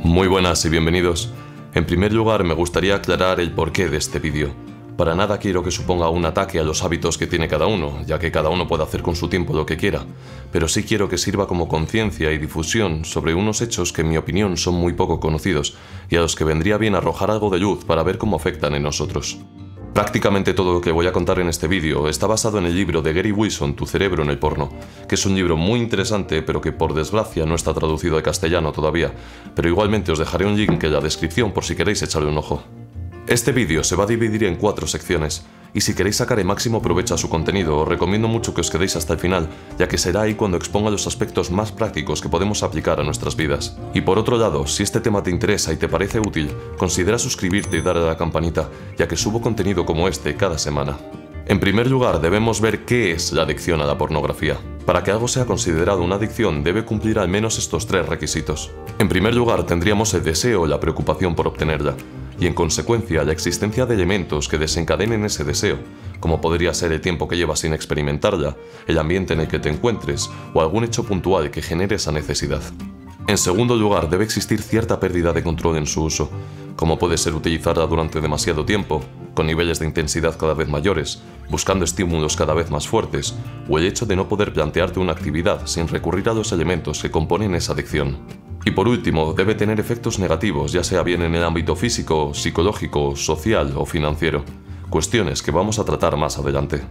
Muy buenas y bienvenidos. En primer lugar, me gustaría aclarar el porqué de este vídeo. Para nada quiero que suponga un ataque a los hábitos que tiene cada uno, ya que cada uno puede hacer con su tiempo lo que quiera, pero sí quiero que sirva como conciencia y difusión sobre unos hechos que en mi opinión son muy poco conocidos y a los que vendría bien arrojar algo de luz para ver cómo afectan en nosotros. Prácticamente todo lo que voy a contar en este vídeo está basado en el libro de Gary Wilson, Tu cerebro en el porno, que es un libro muy interesante pero que por desgracia no está traducido al castellano todavía, pero igualmente os dejaré un link en la descripción por si queréis echarle un ojo. Este vídeo se va a dividir en 4 secciones, y si queréis sacar el máximo provecho a su contenido, os recomiendo mucho que os quedéis hasta el final, ya que será ahí cuando exponga los aspectos más prácticos que podemos aplicar a nuestras vidas. Y por otro lado, si este tema te interesa y te parece útil, considera suscribirte y darle a la campanita, ya que subo contenido como este cada semana. En primer lugar, debemos ver qué es la adicción a la pornografía. Para que algo sea considerado una adicción, debe cumplir al menos estos 3 requisitos. En primer lugar, tendríamos el deseo o la preocupación por obtenerla, y en consecuencia la existencia de elementos que desencadenen ese deseo, como podría ser el tiempo que llevas sin experimentarla, el ambiente en el que te encuentres o algún hecho puntual que genere esa necesidad. En segundo lugar, debe existir cierta pérdida de control en su uso, como puede ser utilizarla durante demasiado tiempo, con niveles de intensidad cada vez mayores, buscando estímulos cada vez más fuertes, o el hecho de no poder plantearte una actividad sin recurrir a los elementos que componen esa adicción. Y por último, debe tener efectos negativos, ya sea bien en el ámbito físico, psicológico, social o financiero, cuestiones que vamos a tratar más adelante.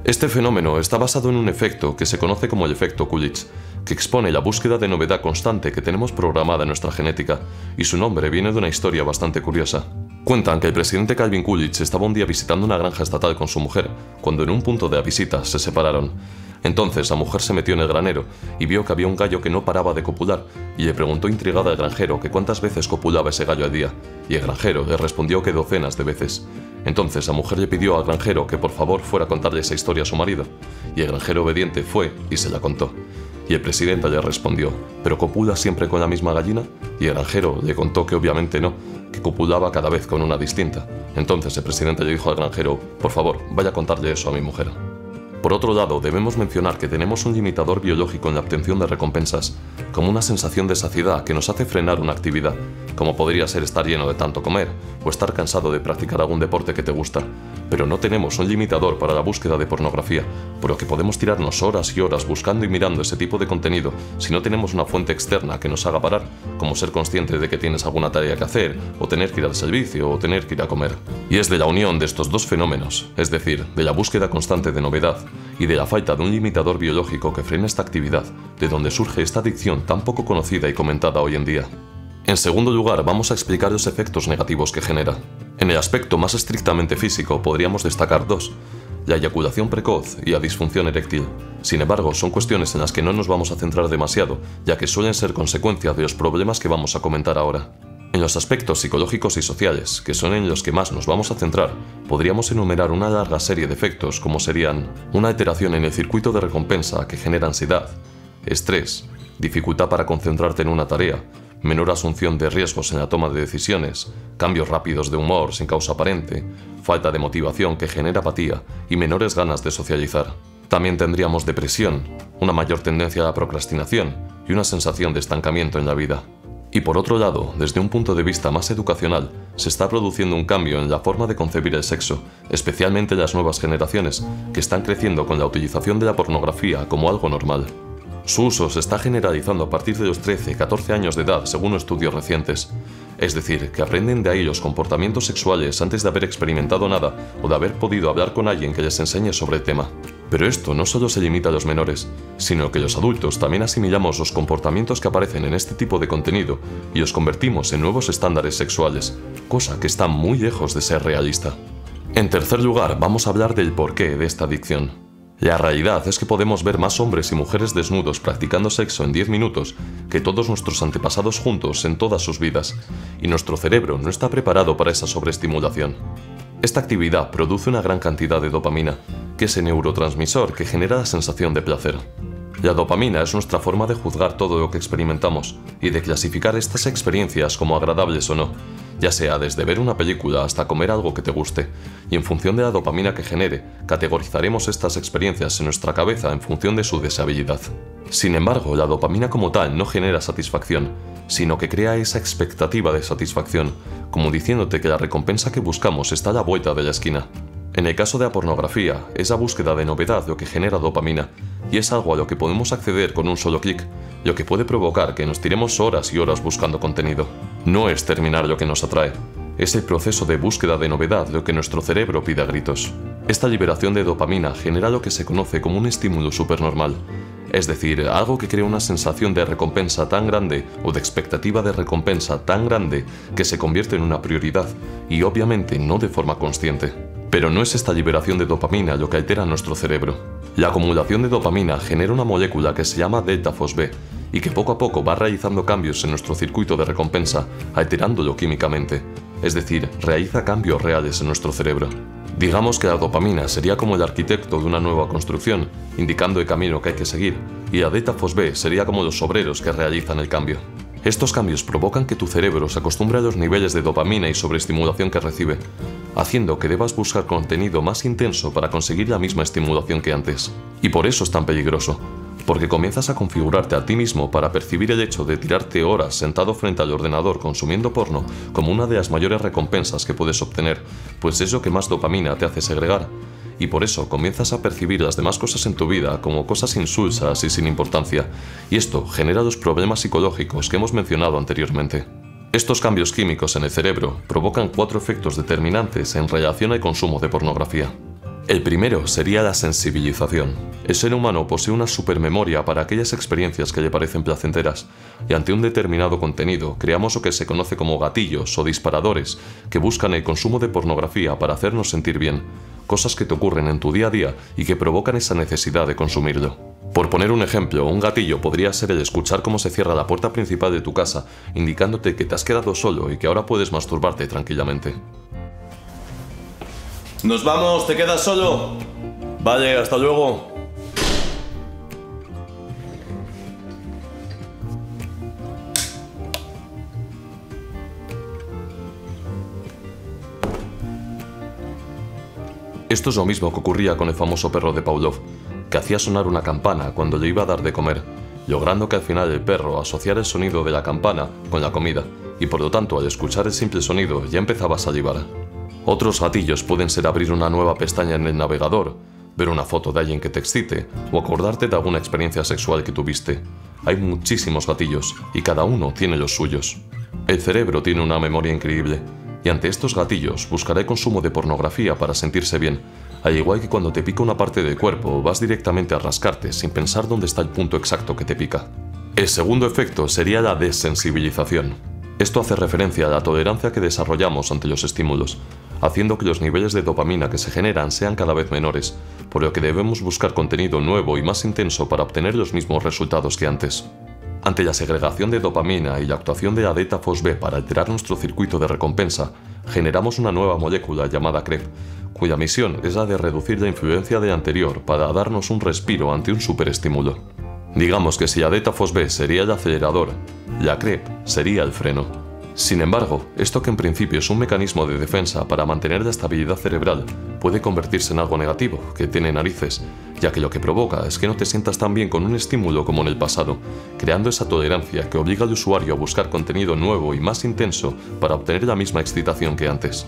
Este fenómeno está basado en un efecto que se conoce como el efecto Coolidge, que expone la búsqueda de novedad constante que tenemos programada en nuestra genética, y su nombre viene de una historia bastante curiosa. Cuentan que el presidente Calvin Coolidge estaba un día visitando una granja estatal con su mujer, cuando en un punto de la visita se separaron. Entonces la mujer se metió en el granero y vio que había un gallo que no paraba de copular, y le preguntó intrigada al granjero que cuántas veces copulaba ese gallo al día, y el granjero le respondió que docenas de veces. Entonces la mujer le pidió al granjero que por favor fuera a contarle esa historia a su marido, y el granjero obediente fue y se la contó. Y el presidente le respondió: ¿pero copula siempre con la misma gallina? Y el granjero le contó que obviamente no, que copulaba cada vez con una distinta. Entonces el presidente le dijo al granjero: por favor, vaya a contarle eso a mi mujer. Por otro lado, debemos mencionar que tenemos un limitador biológico en la obtención de recompensas, como una sensación de saciedad que nos hace frenar una actividad, como podría ser estar lleno de tanto comer, o estar cansado de practicar algún deporte que te gusta, pero no tenemos un limitador para la búsqueda de pornografía, por lo que podemos tirarnos horas y horas buscando y mirando ese tipo de contenido si no tenemos una fuente externa que nos haga parar, como ser consciente de que tienes alguna tarea que hacer, o tener que ir al servicio, o tener que ir a comer. Y es de la unión de estos 2 fenómenos, es decir, de la búsqueda constante de novedad, y de la falta de un limitador biológico que frene esta actividad, de donde surge esta adicción tan poco conocida y comentada hoy en día. En segundo lugar, vamos a explicar los efectos negativos que genera. En el aspecto más estrictamente físico podríamos destacar 2, la eyaculación precoz y la disfunción eréctil. Sin embargo, son cuestiones en las que no nos vamos a centrar demasiado, ya que suelen ser consecuencia de los problemas que vamos a comentar ahora. En los aspectos psicológicos y sociales, que son en los que más nos vamos a centrar, podríamos enumerar una larga serie de efectos como serían una alteración en el circuito de recompensa que genera ansiedad, estrés, dificultad para concentrarte en una tarea, menor asunción de riesgos en la toma de decisiones, cambios rápidos de humor sin causa aparente, falta de motivación que genera apatía y menores ganas de socializar. También tendríamos depresión, una mayor tendencia a la procrastinación y una sensación de estancamiento en la vida. Y por otro lado, desde un punto de vista más educacional, se está produciendo un cambio en la forma de concebir el sexo, especialmente en las nuevas generaciones, que están creciendo con la utilización de la pornografía como algo normal. Su uso se está generalizando a partir de los 13-14 años de edad, según estudios recientes. Es decir, que aprenden de ahí los comportamientos sexuales antes de haber experimentado nada o de haber podido hablar con alguien que les enseñe sobre el tema. Pero esto no solo se limita a los menores, sino que los adultos también asimilamos los comportamientos que aparecen en este tipo de contenido y los convertimos en nuevos estándares sexuales, cosa que está muy lejos de ser realista. En tercer lugar, vamos a hablar del porqué de esta adicción. La realidad es que podemos ver más hombres y mujeres desnudos practicando sexo en 10 minutos que todos nuestros antepasados juntos en todas sus vidas, y nuestro cerebro no está preparado para esa sobreestimulación. Esta actividad produce una gran cantidad de dopamina, que es el neurotransmisor que genera la sensación de placer. La dopamina es nuestra forma de juzgar todo lo que experimentamos y de clasificar estas experiencias como agradables o no, ya sea desde ver una película hasta comer algo que te guste, y en función de la dopamina que genere, categorizaremos estas experiencias en nuestra cabeza en función de su deseabilidad. Sin embargo, la dopamina como tal no genera satisfacción, sino que crea esa expectativa de satisfacción, como diciéndote que la recompensa que buscamos está a la vuelta de la esquina. En el caso de la pornografía, es la búsqueda de novedad lo que genera dopamina, y es algo a lo que podemos acceder con un solo clic, lo que puede provocar que nos tiremos horas y horas buscando contenido. No es terminar lo que nos atrae, es el proceso de búsqueda de novedad lo que nuestro cerebro pide a gritos. Esta liberación de dopamina genera lo que se conoce como un estímulo supernormal, es decir, algo que crea una sensación de recompensa tan grande o de expectativa de recompensa tan grande que se convierte en una prioridad, y obviamente no de forma consciente. Pero no es esta liberación de dopamina lo que altera nuestro cerebro. La acumulación de dopamina genera una molécula que se llama delta-FosB y que poco a poco va realizando cambios en nuestro circuito de recompensa, alterándolo químicamente, es decir, realiza cambios reales en nuestro cerebro. Digamos que la dopamina sería como el arquitecto de una nueva construcción, indicando el camino que hay que seguir, y la delta-FosB sería como los obreros que realizan el cambio. Estos cambios provocan que tu cerebro se acostumbre a los niveles de dopamina y sobreestimulación que recibe, haciendo que debas buscar contenido más intenso para conseguir la misma estimulación que antes. Y por eso es tan peligroso, porque comienzas a configurarte a ti mismo para percibir el hecho de tirarte horas sentado frente al ordenador consumiendo porno como una de las mayores recompensas que puedes obtener, pues es lo que más dopamina te hace segregar. Y por eso comienzas a percibir las demás cosas en tu vida como cosas insulsas y sin importancia, y esto genera los problemas psicológicos que hemos mencionado anteriormente. Estos cambios químicos en el cerebro provocan 4 efectos determinantes en relación al consumo de pornografía. El primero sería la sensibilización. El ser humano posee una supermemoria para aquellas experiencias que le parecen placenteras, y ante un determinado contenido creamos lo que se conoce como gatillos o disparadores que buscan el consumo de pornografía para hacernos sentir bien, cosas que te ocurren en tu día a día y que provocan esa necesidad de consumirlo. Por poner un ejemplo, un gatillo podría ser el escuchar cómo se cierra la puerta principal de tu casa, indicándote que te has quedado solo y que ahora puedes masturbarte tranquilamente. ¡Nos vamos! ¿Te quedas solo? Vale, hasta luego. Esto es lo mismo que ocurría con el famoso perro de Pavlov, que hacía sonar una campana cuando le iba a dar de comer, logrando que al final el perro asociara el sonido de la campana con la comida, y por lo tanto al escuchar el simple sonido ya empezaba a salivar. Otros gatillos pueden ser abrir una nueva pestaña en el navegador, ver una foto de alguien que te excite o acordarte de alguna experiencia sexual que tuviste. Hay muchísimos gatillos y cada uno tiene los suyos. El cerebro tiene una memoria increíble y ante estos gatillos buscará el consumo de pornografía para sentirse bien, al igual que cuando te pica una parte del cuerpo vas directamente a rascarte sin pensar dónde está el punto exacto que te pica. El segundo efecto sería la desensibilización. Esto hace referencia a la tolerancia que desarrollamos ante los estímulos, haciendo que los niveles de dopamina que se generan sean cada vez menores, por lo que debemos buscar contenido nuevo y más intenso para obtener los mismos resultados que antes. Ante la segregación de dopamina y la actuación de la delta-FosB para alterar nuestro circuito de recompensa, generamos una nueva molécula llamada CREP, cuya misión es la de reducir la influencia de la anterior para darnos un respiro ante un superestímulo. Digamos que si la delta-FosB sería el acelerador, la CREP sería el freno. Sin embargo, esto que en principio es un mecanismo de defensa para mantener la estabilidad cerebral, puede convertirse en algo negativo, que tiene narices, ya que lo que provoca es que no te sientas tan bien con un estímulo como en el pasado, creando esa tolerancia que obliga al usuario a buscar contenido nuevo y más intenso para obtener la misma excitación que antes.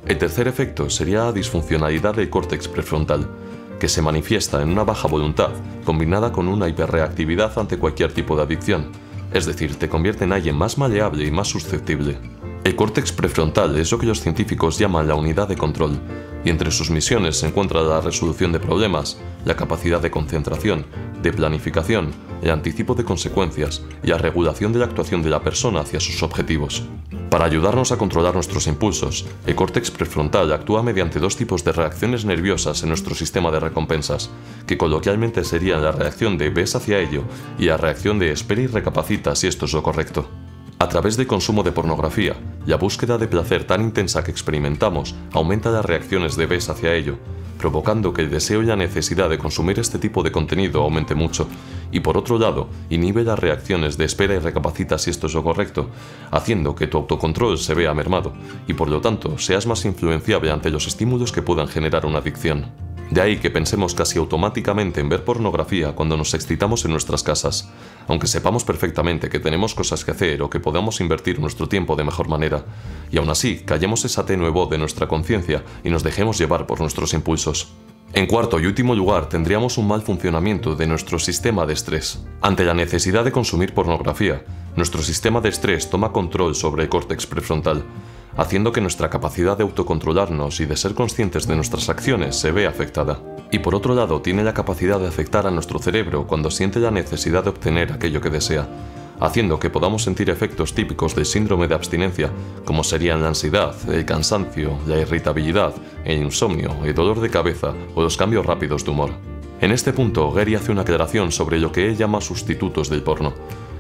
El tercer efecto sería la disfuncionalidad del córtex prefrontal, que se manifiesta en una baja voluntad combinada con una hiperreactividad ante cualquier tipo de adicción. Es decir, te convierte en alguien más maleable y más susceptible. El córtex prefrontal es lo que los científicos llaman la unidad de control, y entre sus misiones se encuentra la resolución de problemas, la capacidad de concentración, de planificación, el anticipo de consecuencias y la regulación de la actuación de la persona hacia sus objetivos. Para ayudarnos a controlar nuestros impulsos, el córtex prefrontal actúa mediante 2 tipos de reacciones nerviosas en nuestro sistema de recompensas, que coloquialmente serían la reacción de ves hacia ello y la reacción de espera y recapacita si esto es lo correcto. A través del consumo de pornografía, la búsqueda de placer tan intensa que experimentamos aumenta las reacciones de vez hacia ello, provocando que el deseo y la necesidad de consumir este tipo de contenido aumente mucho, y por otro lado, inhibe las reacciones de espera y recapacita si esto es lo correcto, haciendo que tu autocontrol se vea mermado, y por lo tanto seas más influenciable ante los estímulos que puedan generar una adicción. De ahí que pensemos casi automáticamente en ver pornografía cuando nos excitamos en nuestras casas, aunque sepamos perfectamente que tenemos cosas que hacer o que podamos invertir nuestro tiempo de mejor manera, y aún así callemos esa tenue voz de nuestra conciencia y nos dejemos llevar por nuestros impulsos. En cuarto y último lugar, tendríamos un mal funcionamiento de nuestro sistema de estrés. Ante la necesidad de consumir pornografía, nuestro sistema de estrés toma control sobre el córtex prefrontal, haciendo que nuestra capacidad de autocontrolarnos y de ser conscientes de nuestras acciones se vea afectada. Y por otro lado, tiene la capacidad de afectar a nuestro cerebro cuando siente la necesidad de obtener aquello que desea, haciendo que podamos sentir efectos típicos del síndrome de abstinencia, como serían la ansiedad, el cansancio, la irritabilidad, el insomnio, el dolor de cabeza o los cambios rápidos de humor. En este punto, Gary hace una aclaración sobre lo que él llama sustitutos del porno,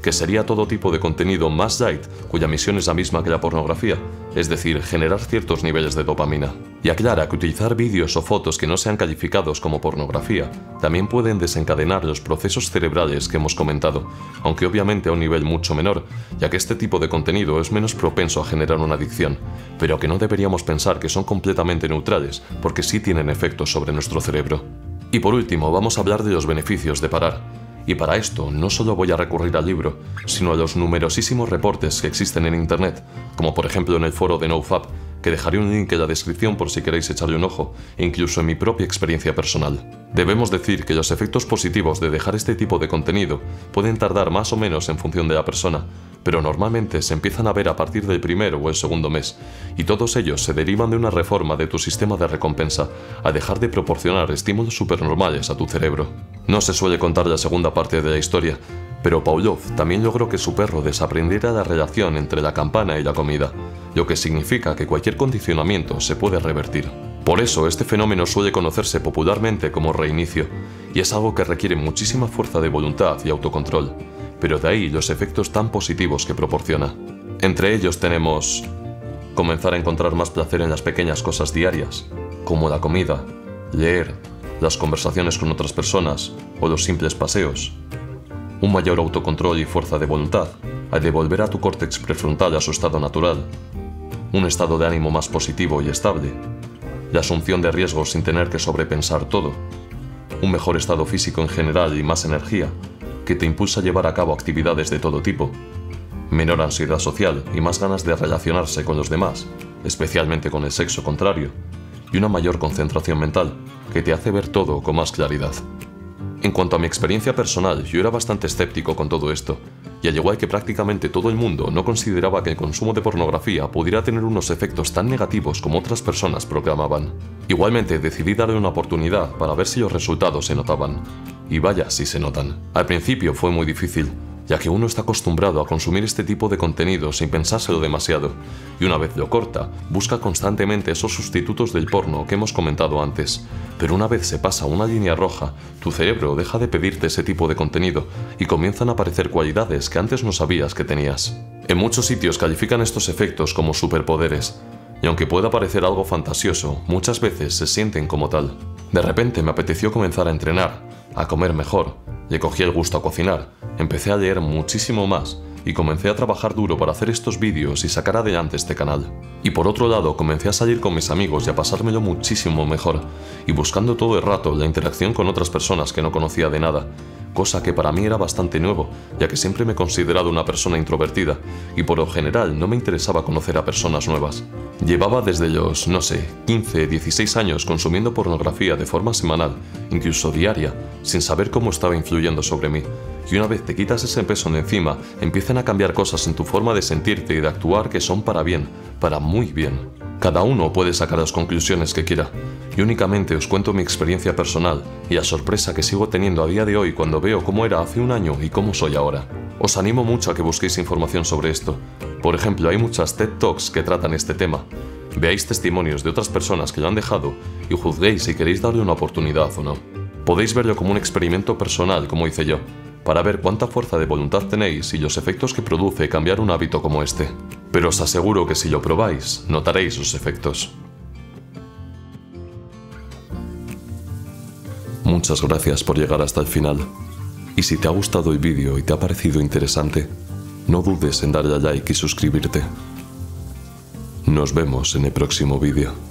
que sería todo tipo de contenido más light cuya misión es la misma que la pornografía, es decir, generar ciertos niveles de dopamina. Y aclara que utilizar vídeos o fotos que no sean calificados como pornografía también pueden desencadenar los procesos cerebrales que hemos comentado, aunque obviamente a un nivel mucho menor, ya que este tipo de contenido es menos propenso a generar una adicción, pero que no deberíamos pensar que son completamente neutrales, porque sí tienen efectos sobre nuestro cerebro. Y por último, vamos a hablar de los beneficios de parar. Y para esto no solo voy a recurrir al libro, sino a los numerosísimos reportes que existen en internet, como por ejemplo en el foro de NoFap, que dejaré un link en la descripción por si queréis echarle un ojo, e incluso en mi propia experiencia personal. Debemos decir que los efectos positivos de dejar este tipo de contenido pueden tardar más o menos en función de la persona, pero normalmente se empiezan a ver a partir del primero o el segundo mes, y todos ellos se derivan de una reforma de tu sistema de recompensa, a dejar de proporcionar estímulos supernormales a tu cerebro. No se suele contar la segunda parte de la historia, pero Pavlov también logró que su perro desaprendiera la relación entre la campana y la comida, lo que significa que cualquier condicionamiento se puede revertir. Por eso este fenómeno suele conocerse popularmente como reinicio, y es algo que requiere muchísima fuerza de voluntad y autocontrol, pero de ahí los efectos tan positivos que proporciona. Entre ellos tenemos comenzar a encontrar más placer en las pequeñas cosas diarias, como la comida, leer, las conversaciones con otras personas o los simples paseos. Un mayor autocontrol y fuerza de voluntad al devolver a tu córtex prefrontal a su estado natural. Un estado de ánimo más positivo y estable. La asunción de riesgos sin tener que sobrepensar todo. Un mejor estado físico en general y más energía, que te impulsa a llevar a cabo actividades de todo tipo. Menor ansiedad social y más ganas de relacionarse con los demás, especialmente con el sexo contrario. Y una mayor concentración mental, que te hace ver todo con más claridad. En cuanto a mi experiencia personal, yo era bastante escéptico con todo esto, y al igual que prácticamente todo el mundo no consideraba que el consumo de pornografía pudiera tener unos efectos tan negativos como otras personas proclamaban. Igualmente decidí darle una oportunidad para ver si los resultados se notaban. Y vaya si se notan. Al principio fue muy difícil, ya que uno está acostumbrado a consumir este tipo de contenido sin pensárselo demasiado, y una vez lo corta, busca constantemente esos sustitutos del porno que hemos comentado antes. Pero una vez se pasa una línea roja, tu cerebro deja de pedirte ese tipo de contenido y comienzan a aparecer cualidades que antes no sabías que tenías. En muchos sitios califican estos efectos como superpoderes, y aunque pueda parecer algo fantasioso, muchas veces se sienten como tal. De repente me apeteció comenzar a entrenar, a comer mejor, le cogí el gusto a cocinar, empecé a leer muchísimo más y comencé a trabajar duro para hacer estos vídeos y sacar adelante este canal. Y por otro lado comencé a salir con mis amigos y a pasármelo muchísimo mejor, y buscando todo el rato la interacción con otras personas que no conocía de nada, cosa que para mí era bastante nuevo, ya que siempre me he considerado una persona introvertida, y por lo general no me interesaba conocer a personas nuevas. Llevaba desde los, 15, 16 años consumiendo pornografía de forma semanal, incluso diaria, sin saber cómo estaba influyendo sobre mí. Y una vez te quitas ese peso de encima, empiezan a cambiar cosas en tu forma de sentirte y de actuar que son para bien, para muy bien. Cada uno puede sacar las conclusiones que quiera. Y únicamente os cuento mi experiencia personal y la sorpresa que sigo teniendo a día de hoy cuando veo cómo era hace un año y cómo soy ahora. Os animo mucho a que busquéis información sobre esto. Por ejemplo, hay muchas TED Talks que tratan este tema. Veáis testimonios de otras personas que lo han dejado y juzguéis si queréis darle una oportunidad o no. Podéis verlo como un experimento personal, como hice yo, para ver cuánta fuerza de voluntad tenéis y los efectos que produce cambiar un hábito como este. Pero os aseguro que si lo probáis, notaréis los efectos. Muchas gracias por llegar hasta el final. Y si te ha gustado el vídeo y te ha parecido interesante, no dudes en darle a like y suscribirte. Nos vemos en el próximo vídeo.